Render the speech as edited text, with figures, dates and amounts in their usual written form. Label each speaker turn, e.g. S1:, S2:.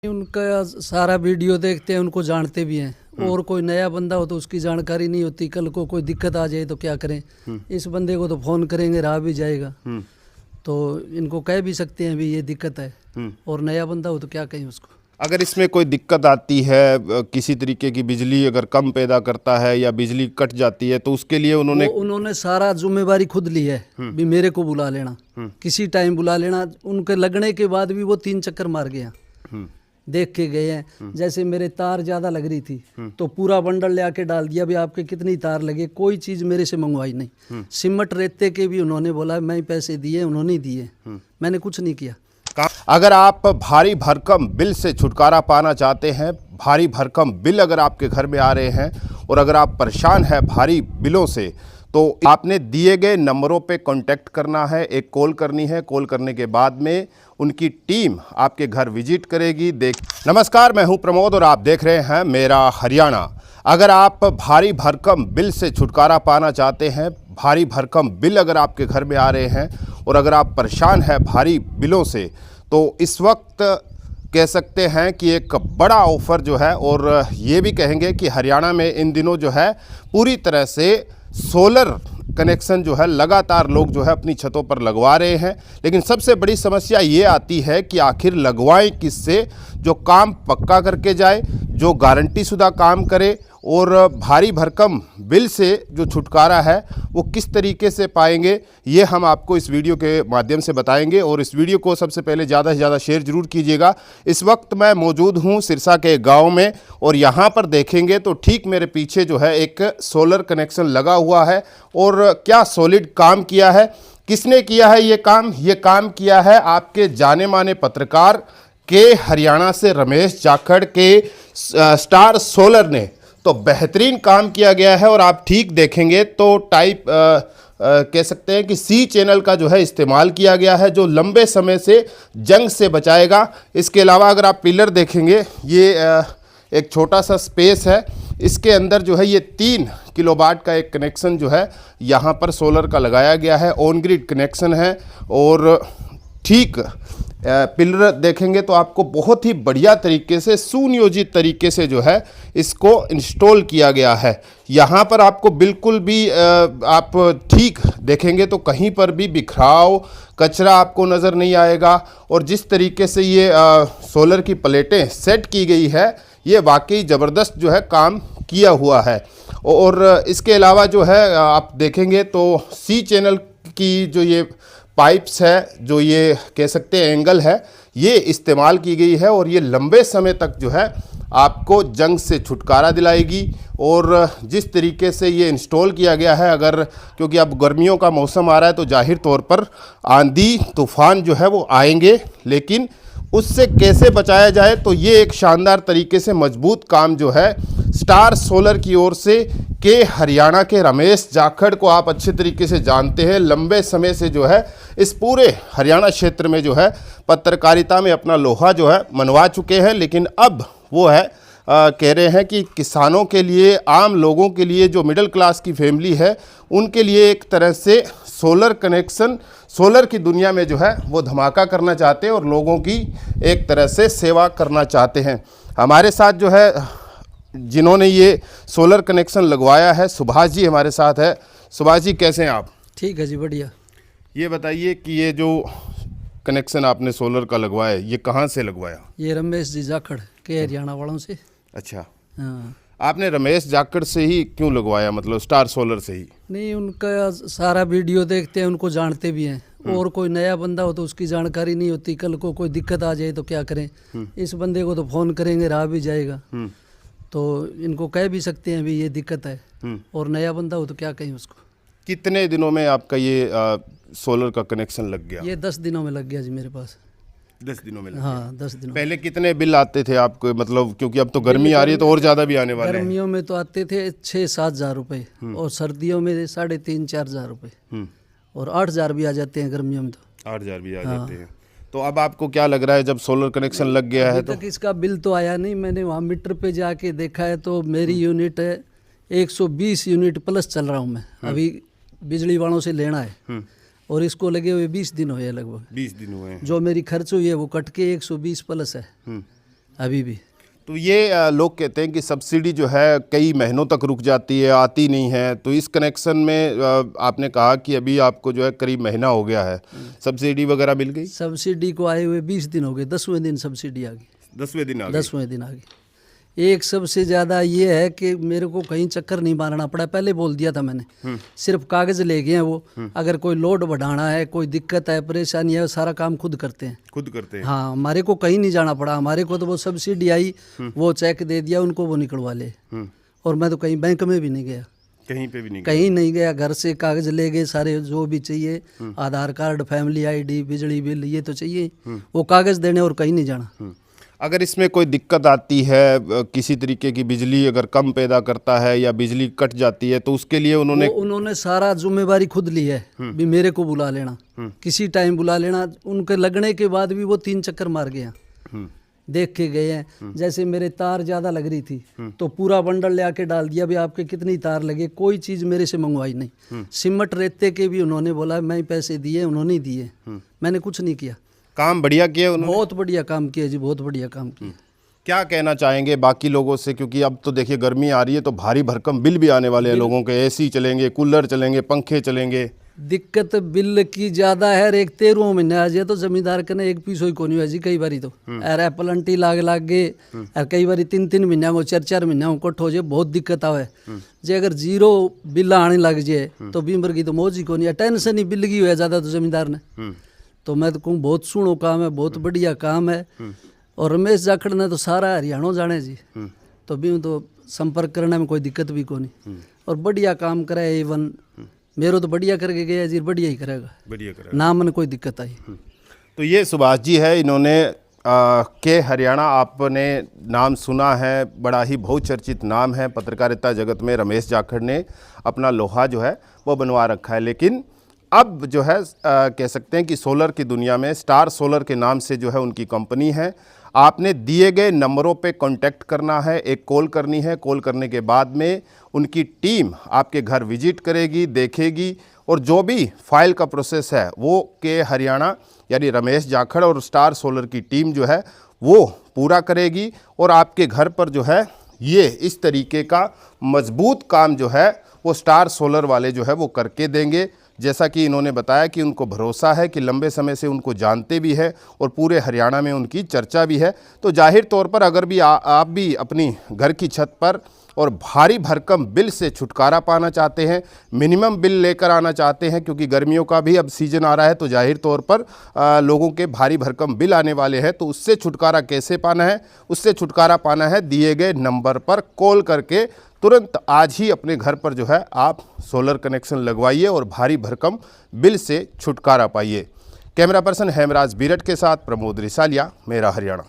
S1: उनका सारा वीडियो देखते हैं, उनको जानते भी हैं। और कोई नया बंदा हो तो उसकी जानकारी नहीं होती, कल को कोई दिक्कत आ जाए तो क्या करें। इस बंदे को तो फोन करेंगे, रहा भी जाएगा। तो इनको कह भी सकते हैं भी ये दिक्कत है, और नया बंदा हो तो क्या कहें उसको।
S2: अगर इसमें कोई दिक्कत आती है, किसी तरीके की बिजली अगर कम पैदा करता है या बिजली कट जाती है, तो उसके लिए उन्होंने
S1: सारा जिम्मेवारी खुद ली है भी मेरे को बुला लेना, किसी टाइम बुला लेना। उनके लगने के बाद भी वो 3 चक्कर मार गए, देख के गए हैं। जैसे मेरे तार ज़्यादा लग रही थी तो पूरा बंडल ले आके डाल दिया भी आपके कितनी तार लगे, कोई चीज़ मेरे से मंगवाई नहीं। सिमट रेते के भी उन्होंने बोला मैं पैसे दिए, उन्होंने दिए, मैंने कुछ नहीं किया।
S2: अगर आप भारी भरकम बिल से छुटकारा पाना चाहते हैं, भारी भरकम बिल अगर आपके घर में आ रहे हैं और अगर आप परेशान हैं भारी बिलों से, तो आपने दिए गए नंबरों पे कांटेक्ट करना है, एक कॉल करनी है। कॉल करने के बाद में उनकी टीम आपके घर विजिट करेगी। नमस्कार, मैं हूं प्रमोद और आप देख रहे हैं मेरा हरियाणा। अगर आप भारी भरकम बिल से छुटकारा पाना चाहते हैं, भारी भरकम बिल अगर आपके घर में आ रहे हैं और अगर आप परेशान हैं भारी बिलों से, तो इस वक्त कह सकते हैं कि एक बड़ा ऑफ़र जो है, और ये भी कहेंगे कि हरियाणा में इन दिनों जो है पूरी तरह से सोलर कनेक्शन जो है लगातार लोग जो है अपनी छतों पर लगवा रहे हैं। लेकिन सबसे बड़ी समस्या ये आती है कि आखिर लगवाएं किससे, जो काम पक्का करके जाए, जो गारंटी शुदा काम करे, और भारी भरकम बिल से जो छुटकारा है वो किस तरीके से पाएंगे, ये हम आपको इस वीडियो के माध्यम से बताएंगे। और इस वीडियो को सबसे पहले ज़्यादा से ज़्यादा शेयर ज़रूर कीजिएगा। इस वक्त मैं मौजूद हूँ सिरसा के गांव में, और यहाँ पर देखेंगे तो ठीक मेरे पीछे जो है एक सोलर कनेक्शन लगा हुआ है। और क्या सॉलिड काम किया है, किसने किया है ये काम किया है आपके जाने माने पत्रकार के हरियाणा से रमेश जाखड़ के स्टार सोलर ने। तो बेहतरीन काम किया गया है, और आप ठीक देखेंगे तो टाइप कह सकते हैं कि सी चैनल का जो है इस्तेमाल किया गया है, जो लंबे समय से जंग से बचाएगा। इसके अलावा अगर आप पिलर देखेंगे, ये एक छोटा सा स्पेस है, इसके अंदर जो है ये 3 किलोवाट का एक कनेक्शन जो है यहाँ पर सोलर का लगाया गया है। ऑन ग्रिड कनेक्शन है, और ठीक पिलर देखेंगे तो आपको बहुत ही बढ़िया तरीके से, सुनियोजित तरीके से जो है इसको इंस्टॉल किया गया है। यहाँ पर आपको बिल्कुल भी आप ठीक देखेंगे तो कहीं पर भी बिखराव, कचरा आपको नज़र नहीं आएगा। और जिस तरीके से ये सोलर की प्लेटें सेट की गई है, ये वाकई ज़बरदस्त जो है काम किया हुआ है। और इसके अलावा जो है आप देखेंगे तो सी चैनल की जो ये पाइप्स है, जो ये कह सकते हैं एंगल है, ये इस्तेमाल की गई है, और ये लंबे समय तक जो है आपको जंग से छुटकारा दिलाएगी। और जिस तरीके से ये इंस्टॉल किया गया है, अगर क्योंकि अब गर्मियों का मौसम आ रहा है तो जाहिर तौर पर आंधी तूफान जो है वो आएंगे, लेकिन उससे कैसे बचाया जाए, तो ये एक शानदार तरीके से मजबूत काम जो है स्टार सोलर की ओर से के हरियाणा के रमेश जाखड़ को आप अच्छे तरीके से जानते हैं। लंबे समय से जो है इस पूरे हरियाणा क्षेत्र में जो है पत्रकारिता में अपना लोहा जो है मनवा चुके हैं। लेकिन अब वो है कह रहे हैं कि किसानों के लिए, आम लोगों के लिए, जो मिडिल क्लास की फैमिली है, उनके लिए एक तरह से सोलर कनेक्शन, सोलर की दुनिया में जो है वो धमाका करना चाहते हैं और लोगों की एक तरह से सेवा करना चाहते हैं। हमारे साथ जो है जिन्होंने ये सोलर कनेक्शन लगवाया है, सुभाष जी हमारे साथ है। सुभाष जी, कैसे हैं आप?
S1: ठीक है जी, बढ़िया।
S2: ये बताइए कि ये जो कनेक्शन आपने सोलर का लगवाया, ये कहाँ से लगवाया?
S1: ये रमेश जी जाखड़ के हरियाणा वालों से।
S2: अच्छा,
S1: हाँ।
S2: आपने रमेश जाखड़ से ही क्यों लगवाया, मतलब स्टार सोलर से ही?
S1: नहीं, उनका सारा वीडियो देखते हैं, उनको जानते भी हैं। और कोई नया बंदा हो तो उसकी जानकारी नहीं होती, कल को कोई दिक्कत आ जाए तो क्या करें। इस बंदे को तो फोन करेंगे, रहा भी जाएगा। तो इनको कह भी सकते हैं भी ये दिक्कत है, और नया बंदा हो तो क्या कहें उसको।
S2: कितने दिनों में आपका ये सोलर का कनेक्शन लग गया?
S1: ये 10 दिनों में लग गया जी मेरे पास।
S2: 10 दिनों में लग
S1: हाँ,
S2: गया।
S1: 10 दिनों।
S2: पहले कितने बिल आते थे आपको, मतलब क्योंकि अब तो गर्मी आ रही है तो और ज़्यादा भी आने वाले हैं।
S1: गर्मियों में तो आते थे 6-7 हज़ार रुपये, और सर्दियों में 3,500-4 हज़ार रुपये, और 8 हज़ार भी आ जाते हैं गर्मियों में। तो
S2: 8 हज़ार भी आ जाते हैं। तो अब आपको क्या लग रहा है, जब सोलर कनेक्शन लग गया है तो?
S1: तक इसका बिल तो आया नहीं, मैंने वहाँ मीटर पे जाके देखा है तो मेरी यूनिट है 120 यूनिट प्लस चल रहा हूँ मैं। अभी बिजली वालों से लेना है, और इसको लगे हुए 20 दिन हुए, लगभग
S2: 20 दिन हुए हैं।
S1: जो मेरी खर्च हुई है वो कट के 120 प्लस है। अभी भी।
S2: तो ये लोग कहते हैं कि सब्सिडी जो है कई महीनों तक रुक जाती है, आती नहीं है। तो इस कनेक्शन में आपने कहा कि अभी आपको जो है करीब महीना हो गया है, सब्सिडी वगैरह मिल गई?
S1: सब्सिडी को आए हुए 20 दिन हो गए, 10वें दिन सब्सिडी आ गई।
S2: 10वें दिन आ गई?
S1: 10वें दिन आ गई। एक सबसे ज़्यादा ये है कि मेरे को कहीं चक्कर नहीं मारना पड़ा, पहले बोल दिया था मैंने। सिर्फ कागज़ ले गए हैं वो। अगर कोई लोड बढ़ाना है, कोई दिक्कत है, परेशानी है, सारा काम खुद करते हैं।
S2: खुद करते हैं?
S1: हाँ, हमारे को कहीं नहीं जाना पड़ा। हमारे को तो वो सब्सिडी आई, वो चेक दे दिया उनको, वो निकलवा ले। और मैं तो कहीं बैंक में भी नहीं गया,
S2: कहीं पे भी नहीं?
S1: कहीं नहीं गया। घर से कागज़ ले गए सारे, जो भी चाहिए, आधार कार्ड, फैमिली ID, बिजली बिल, ये तो चाहिए, वो कागज़ देने, और कहीं नहीं जाना।
S2: अगर इसमें कोई दिक्कत आती है, किसी तरीके की बिजली अगर कम पैदा करता है या बिजली कट जाती है, तो उसके लिए उन्होंने
S1: सारा जिम्मेवारी खुद ली है। भी मेरे को बुला लेना, किसी टाइम बुला लेना। उनके लगने के बाद भी वो 3 चक्कर मार गए हैं, देख के गए हैं। जैसे मेरे तार ज़्यादा लग रही थी तो पूरा बंडल ले आके डाल दिया, भी आपके कितनी तार लगे। कोई चीज़ मेरे से मंगवाई नहीं। सिमट रेते के भी उन्होंने बोला, मैं पैसे दिए, उन्होंने दिए, मैंने कुछ नहीं किया।
S2: काम बढ़िया किया उन्होंने?
S1: बहुत बढ़िया काम किया जी, बहुत बढ़िया काम किया।
S2: क्या कहना चाहेंगे बाकी लोगों से, क्योंकि अब तो देखिए गर्मी आ रही है तो भारी भरकम बिल भी आने वाले हैं लोगों के। AC चलेंगे, कूलर चलेंगे, पंखे चलेंगे।
S1: दिक्कत बिल की ज़्यादा है। एक 13वां महीना आ जाए तो जमींदार के ने एक पीसो ही कोनी हुआ जी। कई बारी तो अरे पलंटी लाग गए, और कई बारी 3 महीना में, 4 महीना में कट हो जाए, बहुत दिक्कत आवे। जे अगर 0 बिल आने लग जाए तो बीमर की तो मौज ही कोनी है। टेंशन ही बिल की हुआ ज़्यादा तो जमींदार ने। तो मैं तो कहूँ बहुत सुनो काम है, बहुत बढ़िया काम है। और रमेश जाखड़ ने तो सारा हरियाणा जाने जी, तो भी तो संपर्क करने में कोई दिक्कत भी कोनी। और बढ़िया काम करे। इवन मेरो तो बढ़िया करके गया जी, बढ़िया ही करेगा,
S2: बढ़िया करेगा,
S1: ना मन कोई दिक्कत आई।
S2: तो ये सुभाष जी है, इन्होंने के हरियाणा, आपने नाम सुना है, बड़ा ही बहुचर्चित नाम है पत्रकारिता जगत में। रमेश जाखड़ ने अपना लोहा जो है वो बनवा रखा है, लेकिन अब जो है कह सकते हैं कि सोलर की दुनिया में स्टार सोलर के नाम से जो है उनकी कंपनी है। आपने दिए गए नंबरों पे कांटेक्ट करना है, एक कॉल करनी है। कॉल करने के बाद में उनकी टीम आपके घर विजिट करेगी, देखेगी, और जो भी फाइल का प्रोसेस है वो के हरियाणा यानी रमेश जाखड़ और स्टार सोलर की टीम जो है वो पूरा करेगी। और आपके घर पर जो है ये इस तरीके का मजबूत काम जो है वो स्टार सोलर वाले जो है वो करके देंगे। जैसा कि इन्होंने बताया कि उनको भरोसा है, कि लंबे समय से उनको जानते भी है और पूरे हरियाणा में उनकी चर्चा भी है। तो जाहिर तौर पर अगर भी आप भी अपनी घर की छत पर और भारी भरकम बिल से छुटकारा पाना चाहते हैं, मिनिमम बिल लेकर आना चाहते हैं, क्योंकि गर्मियों का भी अब सीजन आ रहा है, तो जाहिर तौर पर लोगों के भारी भरकम बिल आने वाले हैं। तो उससे छुटकारा कैसे पाना है? उससे छुटकारा पाना है दिए गए नंबर पर कॉल करके। तुरंत आज ही अपने घर पर जो है आप सोलर कनेक्शन लगवाइए और भारी भरकम बिल से छुटकारा पाइए। कैमरा पर्सन हेमराज बीरट के साथ प्रमोद रिसालिया, मेरा हरियाणा।